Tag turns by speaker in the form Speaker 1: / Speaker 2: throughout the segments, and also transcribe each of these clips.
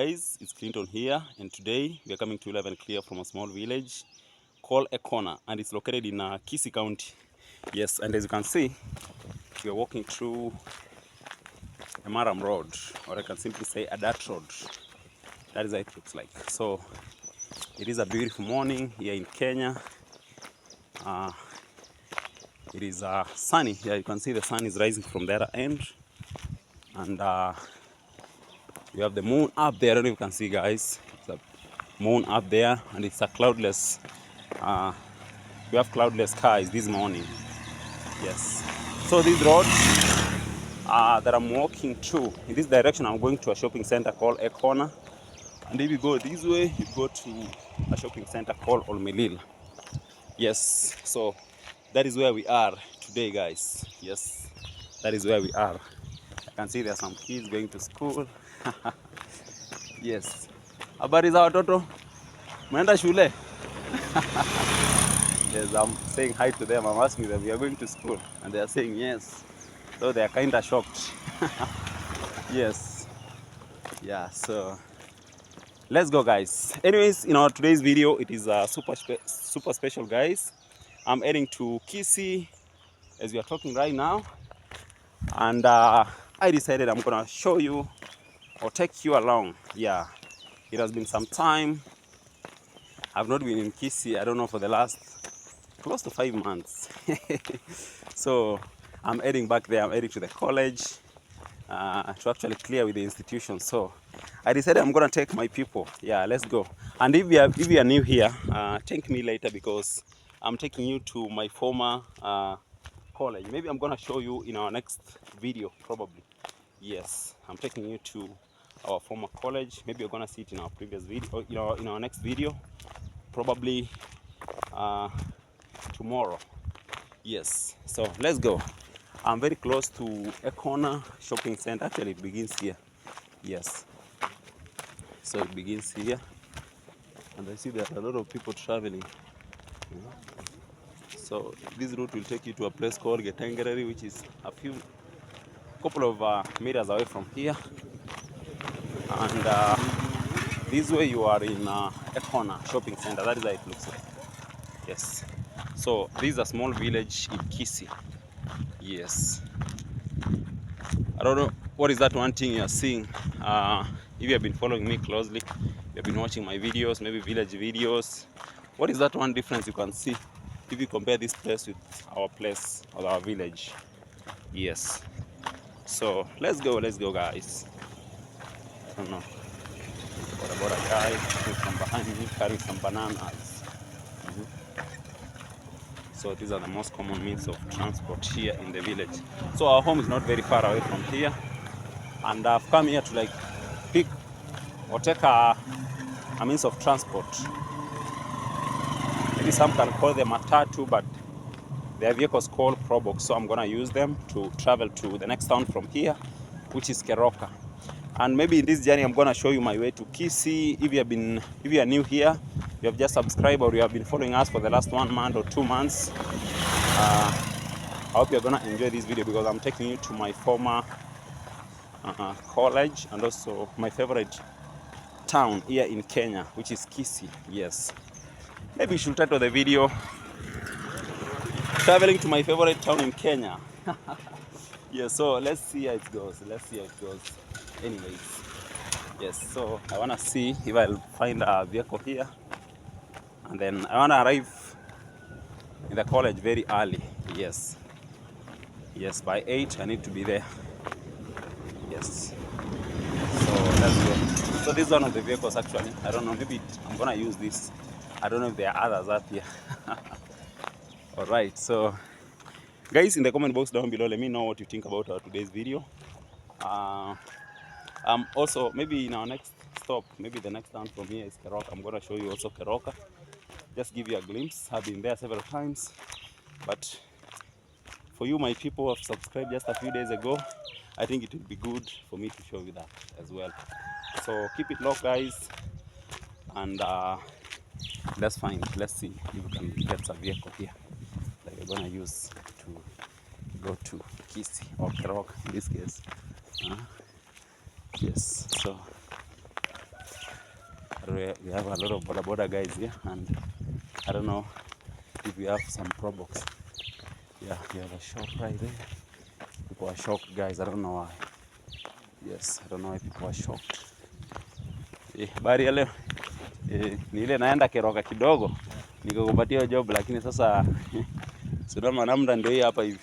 Speaker 1: guys, it's Clinton here, and today we are coming to 11 clear from a small village called Ekona, and it's located in Kisii County. Yes, and as you can see, we are walking through a Maram road, or I can simply say a dirt road. That is how it looks like. So it is a beautiful morning here in Kenya. It is sunny. Yeah, you can see the sun is rising from the other end, and you have the moon up there. I don't know if you can see, guys. It's a moon up there, and it's a cloudless. We have cloudless skies this morning. Yes. So these roads that I'm walking through in this direction, I'm going to a shopping center called Ekona, and if you go this way, you go to a shopping center called Olmelil. Yes. So that is where we are today, guys. Yes, that is where we are. I can see there are some kids going to school. Yes. Habari za watoto? Mnaenda shule? Yes, I'm saying hi to them. I'm asking them, we are going to school? And they are saying yes. So they are kind of shocked. Yes. Yeah, so let's go, guys. Anyways, in our today's video, it is super special, guys. I'm heading to Kisii as we are talking right now. And I decided I'm going to show you or take you along. Yeah, it has been some time. I've not been in Kisii, I don't know, for the last close to 5 months. So I'm heading back there. I'm heading to the college to actually clear with the institution. So I decided I'm gonna take my people. Yeah, let's go. And if you are new here, thank me later, because I'm taking you to my former college. Maybe I'm gonna show you in our next video, probably. Yes, I'm taking you to our former college. Maybe you're gonna see it in our previous video, or in our next video, probably tomorrow. Yes, so let's go. I'm very close to Ekona shopping center. Actually, it begins here. Yes, so it begins here, and I see there are a lot of people traveling. So this route will take you to a place called Getengereri, which is a couple of meters away from here. And this way you are in Ekona shopping center. That is how it looks like. Yes. So this is a small village in Kisii. Yes. I don't know what is that one thing you are seeing. If you have been following me closely, you have been watching my videos, maybe village videos. What is that one difference you can see if you compare this place with our place or our village? Yes. So let's go, guys. I don't know. What about a guy from behind me carrying some bananas? So these are the most common means of transport here in the village. So our home is not very far away from here, and I've come here to pick or take a means of transport. Maybe some can call them a matatu, but their vehicles called probox. So I'm gonna use them to travel to the next town from here, which is Keroka. And maybe in this journey, I'm gonna show you my way to Kisii. If you are new here, you have just subscribed, or you have been following us for the last 1 month or 2 months, I hope you're gonna enjoy this video, because I'm taking you to my former college, and also my favorite town here in Kenya, which is Kisii. Yes, maybe you should title the video "Traveling to my favorite town in Kenya." Yeah, so let's see how it goes. Anyways, yes, so I want to see if I'll find a vehicle here, and then I want to arrive in the college very early. Yes, by 8 I need to be there. Yes, so let's go. So this is one of the vehicles, actually. I don't know, maybe I'm gonna use this. I don't know if there are others up here. All right, so guys, in the comment box down below, let me know what you think about our today's video. Also, maybe in our next stop, maybe the next town from here is Keroka. I'm going to show you also Keroka. Just give you a glimpse. I've been there several times. But for you, my people who have subscribed just a few days ago, I think it would be good for me to show you that as well. So keep it locked, guys. And let's see if we can get a vehicle here that we're going to use to go to Kisii, or Keroka in this case. Yes, so We have a lot of boda guys here, and I don't know if we have some products. Yeah, we have a shop right there. People are shocked, guys. I don't know why. Yes, I don't know why people are shocked. Bari ya leo ni ile naenda Keroka kidogo nikakupatia job, lakini sasa Sudama namda ndio hii hapa hivi.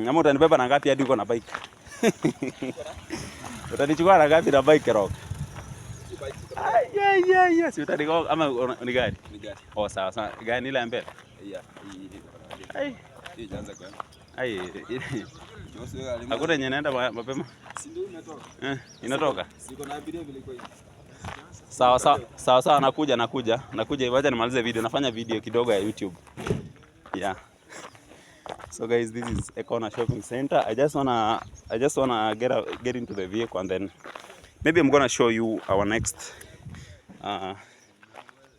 Speaker 1: Ama utanibeba na ngapi hadi uko na bike? Utanichukua na ngapi na bike Keroka? Yeah. Si utaniko ama ni gari? Ni gari. Oh, sawa. Gari ile mbele? Yeah. Hii janza kwa. Hakuna yenye naenda mapema? Si ndio inatoka. Inatoka? Siko na abiria vile kwa hivi. Sawa, nakuja. Wacha nimalize video. Nafanya video kidogo ya YouTube. Yeah. So guys, this is Econa Shopping Center. I just wanna get into the vehicle, and then maybe I'm gonna show you our next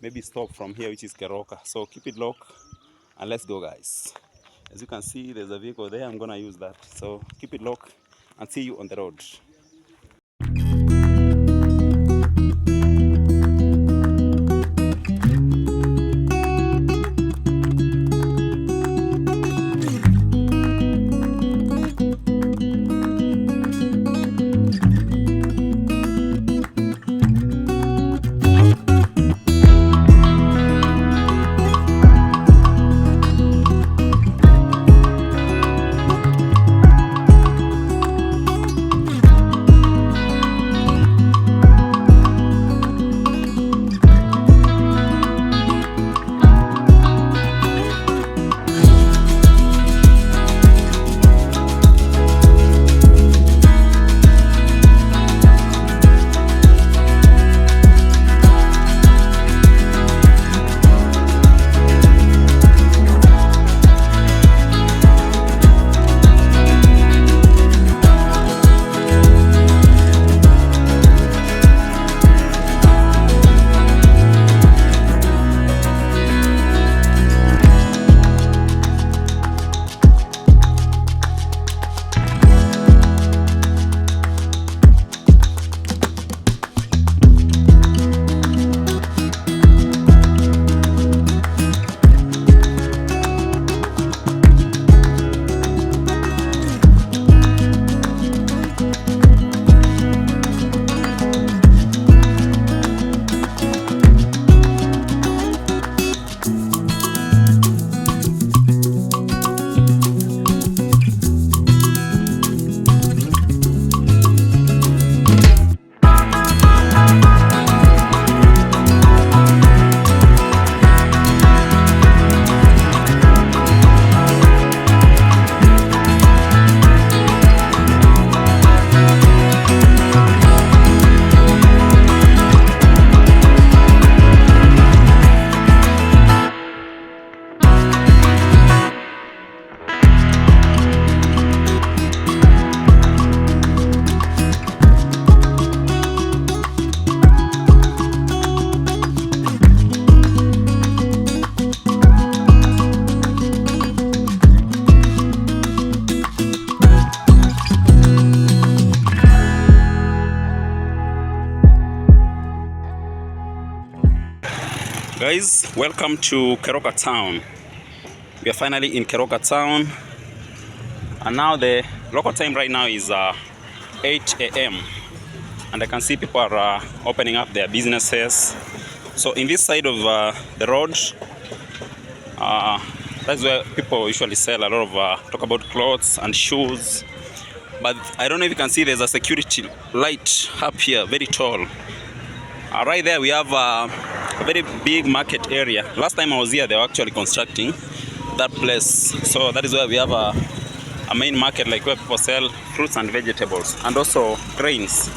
Speaker 1: maybe stop from here, which is Keroka. So keep it locked and let's go, guys. As you can see, there's a vehicle there. I'm gonna use that. So keep it locked and see you on the road. Guys, welcome to Kisii Town. We are finally in Kisii Town, and now the local time right now is 8 a.m. and I can see people are opening up their businesses. So in this side of the road, that's where people usually sell a lot of talk about clothes and shoes. But I don't know if you can see, there's a security light up here, very tall. Right there we have a very big market area. Last time I was here, they were actually constructing that place. So that is where we have a main market, like where people sell fruits and vegetables and also grains.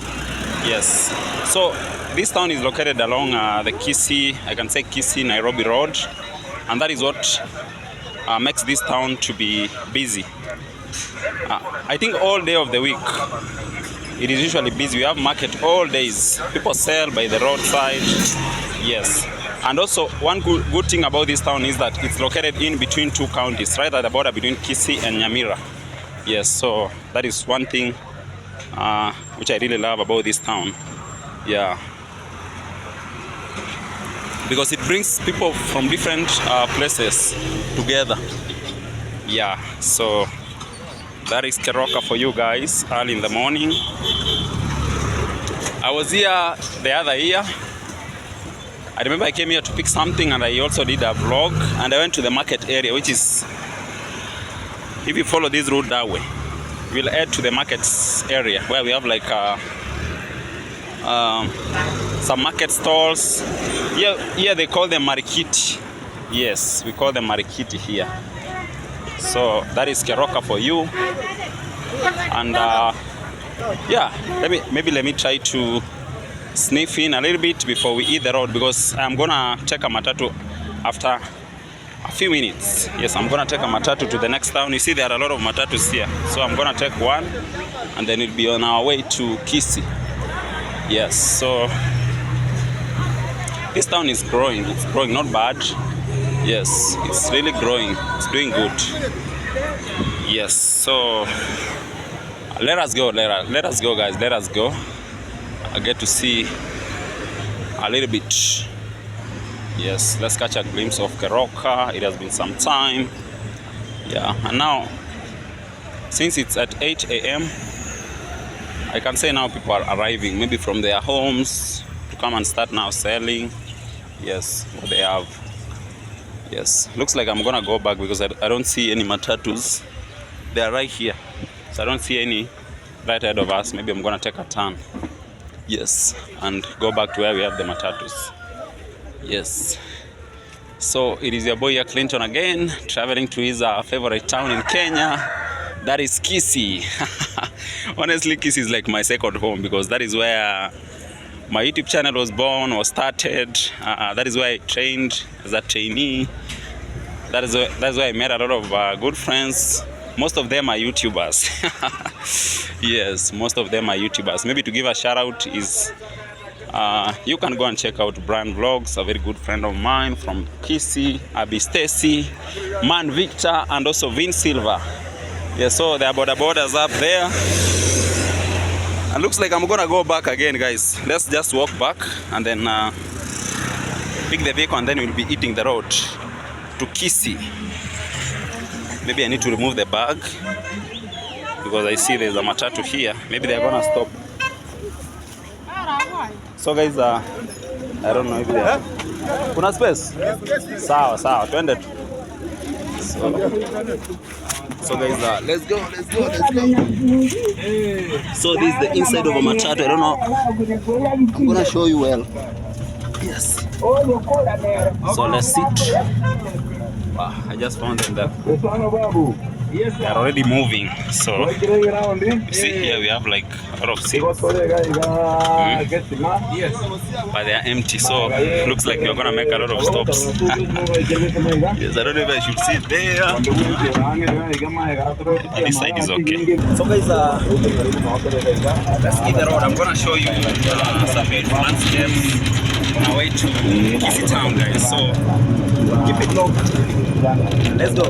Speaker 1: Yes. So this town is located along the Kisii, I can say Kisii Nairobi road, and that is what makes this town to be busy. I think all day of the week it is usually busy. We have market all days. People sell by the roadside. Yes. And also one good thing about this town is that it's located in between two counties, right at the border between Kisii and Nyamira. Yes, so that is one thing which I really love about this town. Yeah, because it brings people from different places together. Yeah, so that is Keroka for you guys early in the morning. I was here the other year. I remember I came here to pick something, and I also did a vlog, and I went to the market area, which is, if you follow this route that way, we'll head to the market area where we have like some market stalls. Here they call them marikiti. Yes, we call them marikiti here. So that is Keroka for you. And yeah, let me try to sniff in a little bit before we hit the road, because I'm gonna take a matatu after a few minutes. Yes, I'm gonna take a matatu to the next town. You see, there are a lot of matatus here, so I'm gonna take one, and then we'll be on our way to Kisii. Yes, so this town is growing. It's growing, not bad. Yes, it's really growing. It's doing good. Yes, so let us go. Let us go, guys. Let us go. I get to see a little bit. Yes, let's catch a glimpse of Keroka. It has been some time. Yeah, and now, since it's at 8 a.m., I can say now people are arriving, maybe from their homes, to come and start now selling. Yes, what they have. Yes, looks like I'm gonna go back because I don't see any matatus. They are right here, so I don't see any right ahead of us. Maybe I'm gonna take a turn. Yes, and go back to where we have the matatus. Yes, so it is your boy here, Clinton, again, traveling to his favorite town in Kenya. That is Kisii. Honestly, Kisii is like my second home, because that is where my YouTube channel was born, was started. That is where I trained as a trainee. That's where I met a lot of good friends. Most of them are YouTubers. Yes, most of them are YouTubers. Maybe to give a shout out is, you can go and check out Brand Vlogs, a very good friend of mine from Kisii, Abby Stacy, Man Victor, and also Vin Silva. Yeah, so there are border borders up there. And looks like I'm gonna go back again, guys. Let's just walk back and then pick the vehicle, and then we'll be hitting the road to Kisii. Maybe I need to remove the bag because I see there's a matatu here. Maybe they're gonna stop. So guys, I don't know if they are. Kuna space? Sawa, twende tu. So guys, let's go. So this is the inside of a matatu. I don't know. I'm gonna show you well. Yes. So let's sit. Wow, I just found them there. They are already moving. So you see here we have like a lot of seats. But they are empty. So looks like we're gonna make a lot of stops. Yes, I don't know if I should sit there. This side is okay. So guys, let's hit the road. I'm gonna show you some beautiful landscapes on our way to Kisii Town, guys. So keep it low. Let's go.